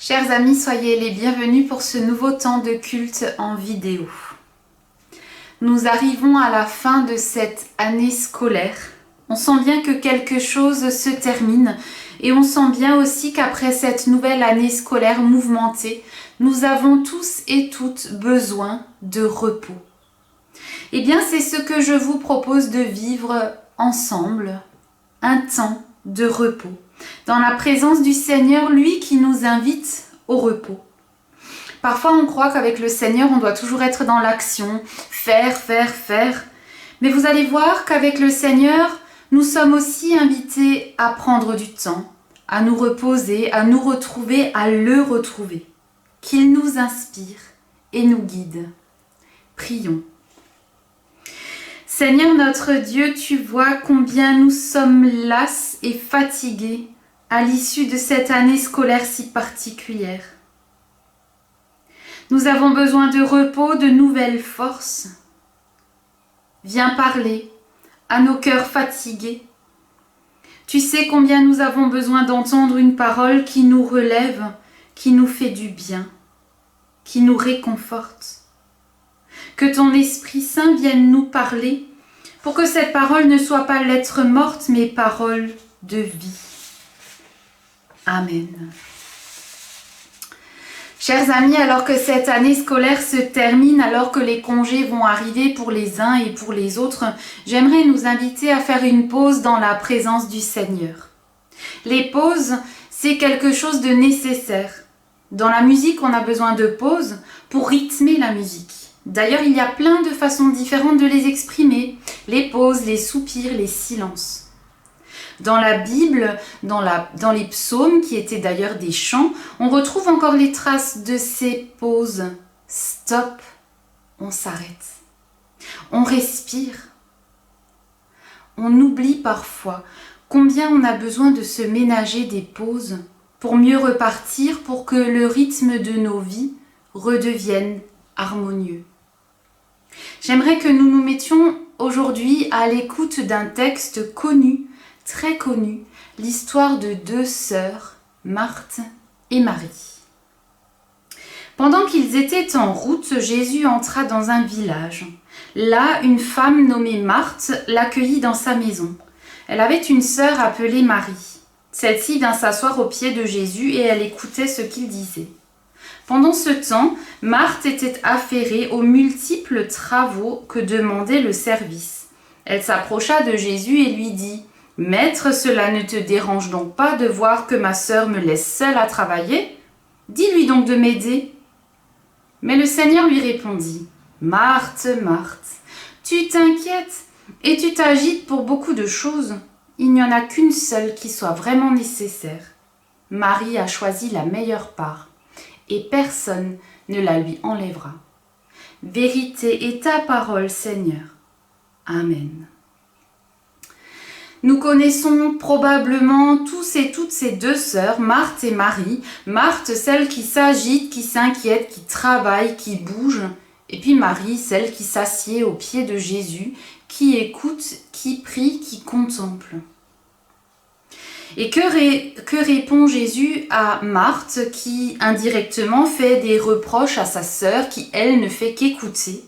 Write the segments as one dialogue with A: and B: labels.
A: Chers amis, soyez les bienvenus pour ce nouveau temps de culte en vidéo. Nous arrivons à la fin de cette année scolaire. On sent bien que quelque chose se termine et on sent bien aussi qu'après cette nouvelle année scolaire mouvementée, nous avons tous et toutes besoin de repos. Eh bien, c'est ce que je vous propose de vivre ensemble, un temps de repos, dans la présence du Seigneur, lui qui nous invite au repos. Parfois, on croit qu'avec le Seigneur, on doit toujours être dans l'action, faire. Mais vous allez voir qu'avec le Seigneur, nous sommes aussi invités à prendre du temps, à nous reposer, à nous retrouver, à le retrouver. Qu'il nous inspire et nous guide. Prions. Seigneur notre Dieu, tu vois combien nous sommes lasses et fatigués à l'issue de cette année scolaire si particulière. Nous avons besoin de repos, de nouvelles forces. Viens parler à nos cœurs fatigués. Tu sais combien nous avons besoin d'entendre une parole qui nous relève, qui nous fait du bien, qui nous réconforte. Que ton Esprit Saint vienne nous parler pour que cette parole ne soit pas lettre morte, mais parole de vie. Amen. Chers amis, alors que cette année scolaire se termine, alors que les congés vont arriver pour les uns et pour les autres, j'aimerais nous inviter à faire une pause dans la présence du Seigneur. Les pauses, c'est quelque chose de nécessaire. Dans la musique, on a besoin de pauses pour rythmer la musique. D'ailleurs, il y a plein de façons différentes de les exprimer. Les pauses, les soupirs, les silences. Dans la Bible, dans les psaumes, qui étaient d'ailleurs des chants, on retrouve encore les traces de ces pauses. Stop, on s'arrête. On respire. On oublie parfois combien on a besoin de se ménager des pauses pour mieux repartir, pour que le rythme de nos vies redevienne harmonieux. J'aimerais que nous nous mettions aujourd'hui à l'écoute d'un texte connu, très connu, l'histoire de deux sœurs, Marthe et Marie. Pendant qu'ils étaient en route, Jésus entra dans un village. Là, une femme nommée Marthe l'accueillit dans sa maison. Elle avait une sœur appelée Marie. Celle-ci vint s'asseoir aux pieds de Jésus et elle écoutait ce qu'il disait. Pendant ce temps, Marthe était affairée aux multiples travaux que demandait le service. Elle s'approcha de Jésus et lui dit « Maître, cela ne te dérange donc pas de voir que ma sœur me laisse seule à travailler? Dis-lui donc de m'aider. » Mais le Seigneur lui répondit « Marthe, Marthe, tu t'inquiètes et tu t'agites pour beaucoup de choses. Il n'y en a qu'une seule qui soit vraiment nécessaire. Marie a choisi la meilleure part. Et personne ne la lui enlèvera. Vérité est ta parole, Seigneur. Amen. Nous connaissons probablement tous et toutes ces deux sœurs, Marthe et Marie. Marthe, celle qui s'agite, qui s'inquiète, qui travaille, qui bouge. Et puis Marie, celle qui s'assied aux pieds de Jésus, qui écoute, qui prie, qui contemple. Et que répond Jésus à Marthe qui indirectement fait des reproches à sa sœur qui, elle, ne fait qu'écouter?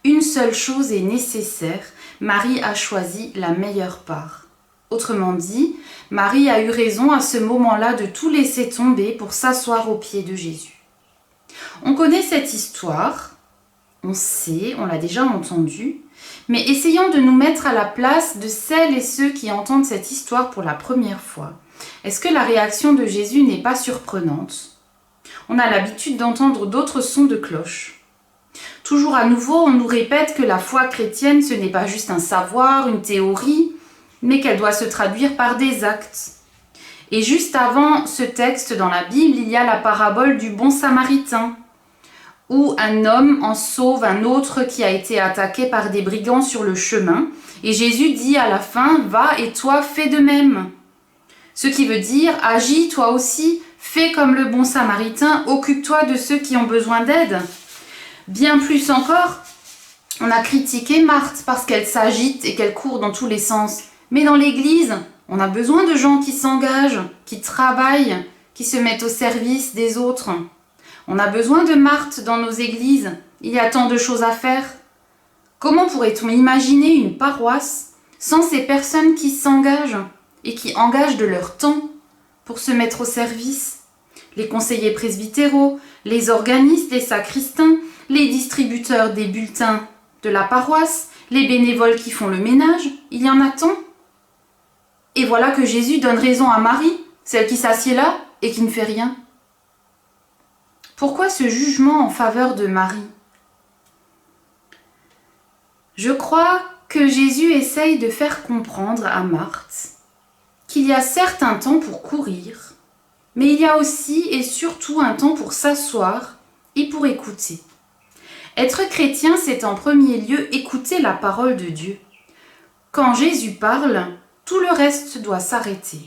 A: Une seule chose est nécessaire, Marie a choisi la meilleure part. Autrement dit, Marie a eu raison à ce moment-là de tout laisser tomber pour s'asseoir aux pieds de Jésus. On connaît cette histoire, on sait, on l'a déjà entendue, mais essayons de nous mettre à la place de celles et ceux qui entendent cette histoire pour la première fois. Est-ce que la réaction de Jésus n'est pas surprenante? On a l'habitude d'entendre d'autres sons de cloche. Toujours à nouveau, on nous répète que la foi chrétienne, ce n'est pas juste un savoir, une théorie, mais qu'elle doit se traduire par des actes. Et juste avant ce texte dans la Bible, il y a la parabole du bon samaritain, où un homme en sauve un autre qui a été attaqué par des brigands sur le chemin. Et Jésus dit à la fin, « Va et toi, fais de même ». Ce qui veut dire, agis toi aussi, fais comme le bon samaritain, occupe-toi de ceux qui ont besoin d'aide. Bien plus encore, on a critiqué Marthe parce qu'elle s'agite et qu'elle court dans tous les sens. Mais dans l'église, on a besoin de gens qui s'engagent, qui travaillent, qui se mettent au service des autres. On a besoin de Marthe dans nos églises. Il y a tant de choses à faire. Comment pourrait-on imaginer une paroisse sans ces personnes qui s'engagent et qui engagent de leur temps pour se mettre au service? Les conseillers presbytéraux, les organistes, les sacristains, les distributeurs des bulletins de la paroisse, les bénévoles qui font le ménage, il y en a tant. Et voilà que Jésus donne raison à Marie, celle qui s'assied là et qui ne fait rien. Pourquoi ce jugement en faveur de Marie? Je crois que Jésus essaye de faire comprendre à Marthe qu'il y a certes un temps pour courir, mais il y a aussi et surtout un temps pour s'asseoir et pour écouter. Être chrétien, c'est en premier lieu écouter la parole de Dieu. Quand Jésus parle, tout le reste doit s'arrêter.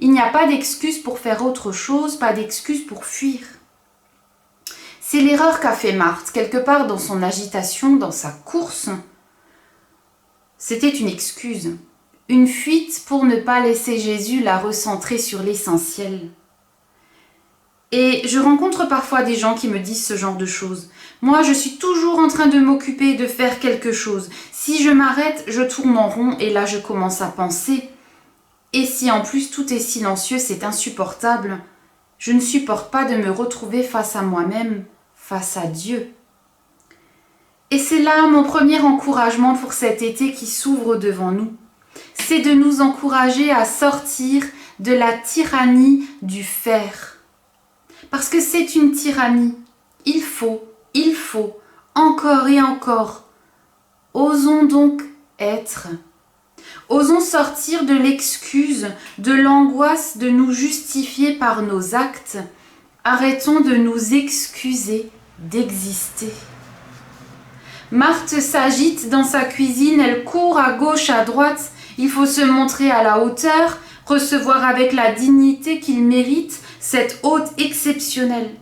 A: Il n'y a pas d'excuse pour faire autre chose, pas d'excuse pour fuir. C'est l'erreur qu'a fait Marthe, quelque part dans son agitation, dans sa course. C'était une excuse, une fuite pour ne pas laisser Jésus la recentrer sur l'essentiel. Et je rencontre parfois des gens qui me disent ce genre de choses. Moi, je suis toujours en train de m'occuper de faire quelque chose. Si je m'arrête, je tourne en rond et là, je commence à penser. Et si en plus tout est silencieux, c'est insupportable. Je ne supporte pas de me retrouver face à moi-même, face à Dieu. Et c'est là mon premier encouragement pour cet été qui s'ouvre devant nous. C'est de nous encourager à sortir de la tyrannie du faire. Parce que c'est une tyrannie. Il faut, encore et encore. Osons donc être. Osons sortir de l'excuse, de l'angoisse de nous justifier par nos actes. Arrêtons de nous excuser d'exister. Marthe s'agite dans sa cuisine, elle court à gauche, à droite. Il faut se montrer à la hauteur, recevoir avec la dignité qu'il mérite cet hôte exceptionnel.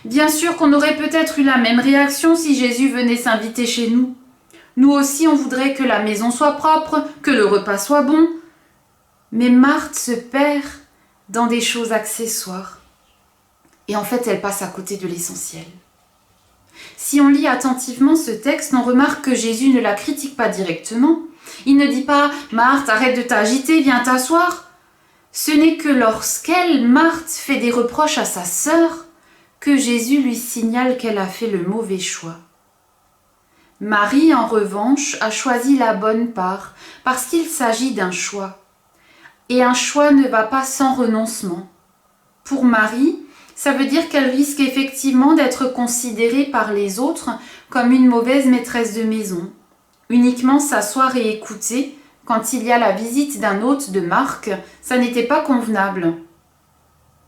A: Bien sûr qu'on aurait peut-être eu la même réaction si Jésus venait s'inviter chez nous. Nous aussi, on voudrait que la maison soit propre, que le repas soit bon. Mais Marthe se perd dans des choses accessoires. Et en fait, elle passe à côté de l'essentiel. Si on lit attentivement ce texte, on remarque que Jésus ne la critique pas directement. Il ne dit pas « Marthe, arrête de t'agiter, viens t'asseoir ». Ce n'est que lorsqu'elle, Marthe, fait des reproches à sa sœur que Jésus lui signale qu'elle a fait le mauvais choix. Marie, en revanche, a choisi la bonne part parce qu'il s'agit d'un choix. Et un choix ne va pas sans renoncement. Pour Marie, ça veut dire qu'elle risque effectivement d'être considérée par les autres comme une mauvaise maîtresse de maison. Uniquement s'asseoir et écouter quand il y a la visite d'un hôte de marque, ça n'était pas convenable.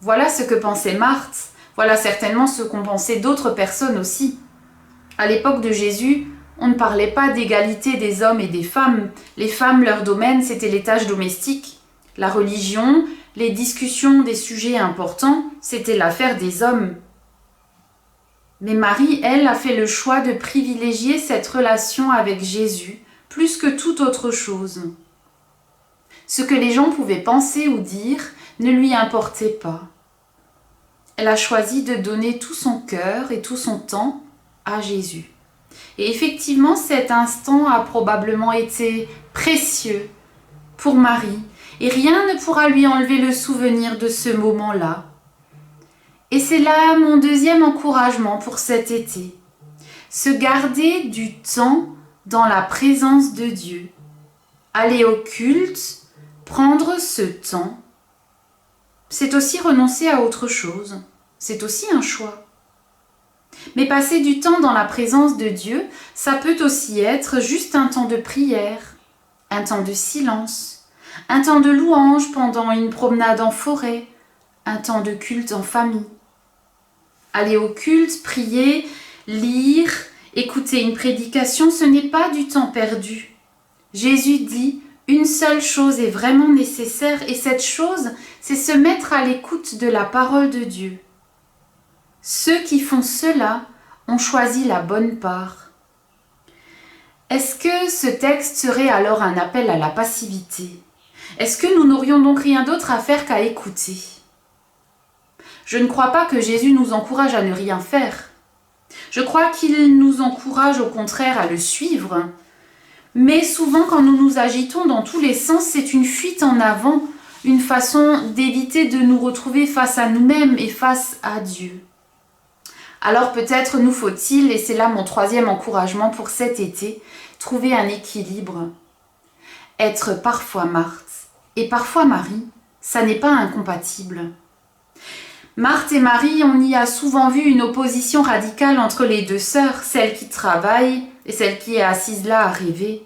A: Voilà ce que pensait Marthe, voilà certainement ce qu'ont pensé d'autres personnes aussi. À l'époque de Jésus, on ne parlait pas d'égalité des hommes et des femmes. Les femmes, leur domaine, c'était les tâches domestiques. La religion, les discussions des sujets importants, c'était l'affaire des hommes. Mais Marie, elle, a fait le choix de privilégier cette relation avec Jésus plus que toute autre chose. Ce que les gens pouvaient penser ou dire ne lui importait pas. Elle a choisi de donner tout son cœur et tout son temps à Jésus. Et effectivement, cet instant a probablement été précieux pour Marie, et rien ne pourra lui enlever le souvenir de ce moment-là. Et c'est là mon deuxième encouragement pour cet été. Se garder du temps dans la présence de Dieu. Aller au culte, prendre ce temps, c'est aussi renoncer à autre chose. C'est aussi un choix. Mais passer du temps dans la présence de Dieu, ça peut aussi être juste un temps de prière, un temps de silence, un temps de louange pendant une promenade en forêt, un temps de culte en famille. Aller au culte, prier, lire, écouter une prédication, ce n'est pas du temps perdu. Jésus dit, une seule chose est vraiment nécessaire et cette chose, c'est se mettre à l'écoute de la parole de Dieu. Ceux qui font cela ont choisi la bonne part. Est-ce que ce texte serait alors un appel à la passivité ? Est-ce que nous n'aurions donc rien d'autre à faire qu'à écouter ? Je ne crois pas que Jésus nous encourage à ne rien faire. Je crois qu'il nous encourage au contraire à le suivre. Mais souvent, quand nous nous agitons dans tous les sens, c'est une fuite en avant, une façon d'éviter de nous retrouver face à nous-mêmes et face à Dieu. Alors peut-être nous faut-il, et c'est là mon troisième encouragement pour cet été, trouver un équilibre. Être parfois Marthe et parfois Marie, ça n'est pas incompatible. Marthe et Marie, on y a souvent vu une opposition radicale entre les deux sœurs, celle qui travaille et celle qui est assise là à rêver.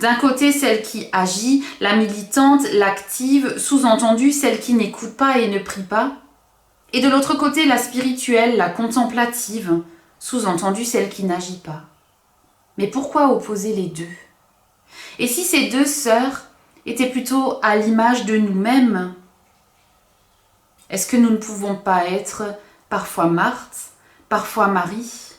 A: D'un côté, celle qui agit, la militante, l'active, sous-entendu celle qui n'écoute pas et ne prie pas. Et de l'autre côté, la spirituelle, la contemplative, sous-entendu celle qui n'agit pas. Mais pourquoi opposer les deux? Et si ces deux sœurs étaient plutôt à l'image de nous-mêmes, est-ce que nous ne pouvons pas être parfois Marthe, parfois Marie?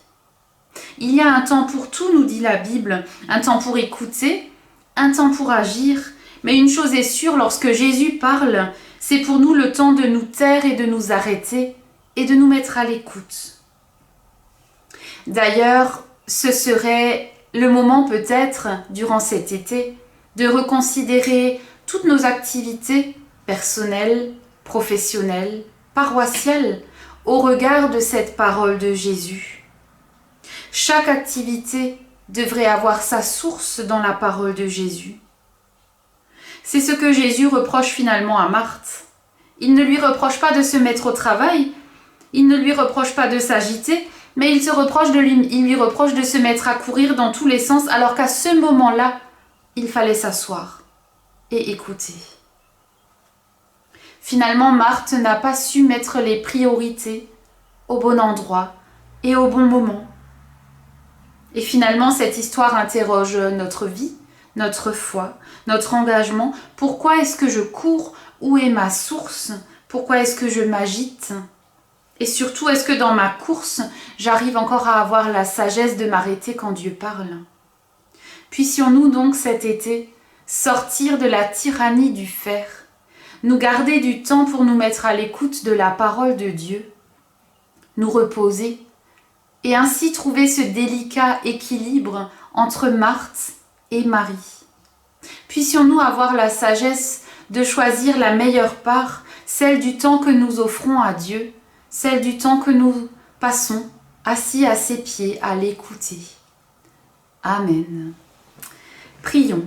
A: Il y a un temps pour tout, nous dit la Bible, un temps pour écouter, un temps pour agir, mais une chose est sûre, lorsque Jésus parle, c'est pour nous le temps de nous taire et de nous arrêter et de nous mettre à l'écoute. D'ailleurs, ce serait le moment peut-être, durant cet été, de reconsidérer toutes nos activités personnelles, professionnelles, paroissiales, au regard de cette parole de Jésus. Chaque activité devrait avoir sa source dans la parole de Jésus. C'est ce que Jésus reproche finalement à Marthe. Il ne lui reproche pas de se mettre au travail, il ne lui reproche pas de s'agiter, mais il lui reproche de se mettre à courir dans tous les sens, alors qu'à ce moment-là, il fallait s'asseoir et écouter. Finalement, Marthe n'a pas su mettre les priorités au bon endroit et au bon moment. Et finalement, cette histoire interroge notre vie, notre foi, notre engagement. Pourquoi est-ce que je cours? Où est ma source? Pourquoi est-ce que je m'agite? Et surtout, est-ce que dans ma course, j'arrive encore à avoir la sagesse de m'arrêter quand Dieu parle? Puissions-nous donc cet été sortir de la tyrannie du faire, nous garder du temps pour nous mettre à l'écoute de la parole de Dieu, nous reposer et ainsi trouver ce délicat équilibre entre Marthe et Marie. Puissions-nous avoir la sagesse de choisir la meilleure part, celle du temps que nous offrons à Dieu, celle du temps que nous passons assis à ses pieds à l'écouter. Amen. Prions.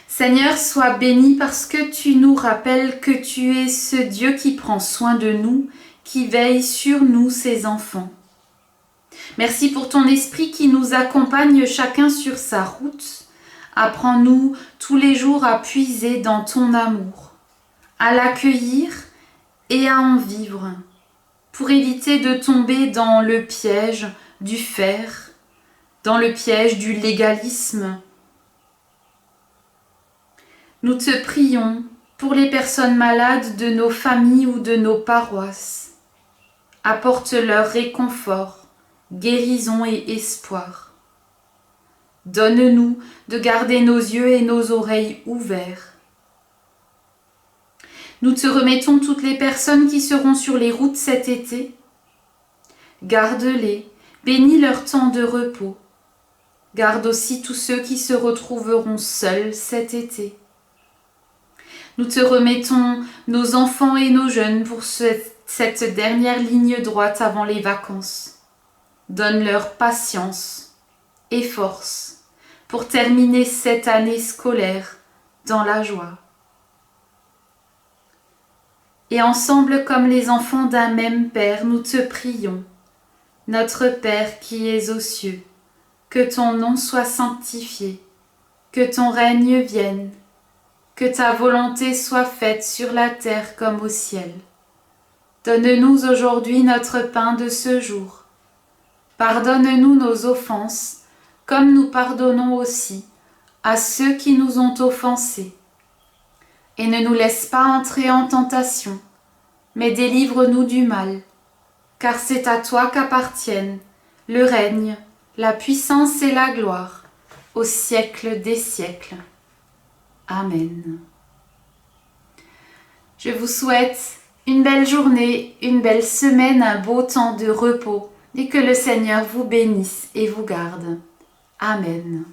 A: Seigneur, sois béni parce que tu nous rappelles que tu es ce Dieu qui prend soin de nous, qui veille sur nous, ses enfants. Merci pour ton esprit qui nous accompagne chacun sur sa route. Apprends-nous tous les jours à puiser dans ton amour, à l'accueillir et à en vivre, pour éviter de tomber dans le piège du faire, dans le piège du légalisme. Nous te prions pour les personnes malades de nos familles ou de nos paroisses. Apporte-leur réconfort, guérison et espoir. Donne-nous de garder nos yeux et nos oreilles ouverts. Nous te remettons toutes les personnes qui seront sur les routes cet été. Garde-les, bénis leur temps de repos. Garde aussi tous ceux qui se retrouveront seuls cet été. Nous te remettons nos enfants et nos jeunes pour cette dernière ligne droite avant les vacances. Donne-leur patience et force pour terminer cette année scolaire dans la joie. Et ensemble, comme les enfants d'un même Père, nous te prions. Notre Père qui es aux cieux, que ton nom soit sanctifié, que ton règne vienne, que ta volonté soit faite sur la terre comme au ciel. Donne-nous aujourd'hui notre pain de ce jour. Pardonne-nous nos offenses, comme nous pardonnons aussi à ceux qui nous ont offensés. Et ne nous laisse pas entrer en tentation, mais délivre-nous du mal, car c'est à toi qu'appartiennent le règne, la puissance et la gloire, au siècle des siècles. Amen. Je vous souhaite une belle journée, une belle semaine, un beau temps de repos et que le Seigneur vous bénisse et vous garde. Amen.